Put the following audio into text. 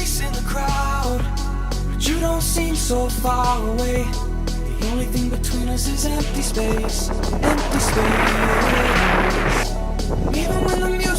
face in the crowd, but you don't seem so far away. The only thing between us is empty space, empty space. Even when the music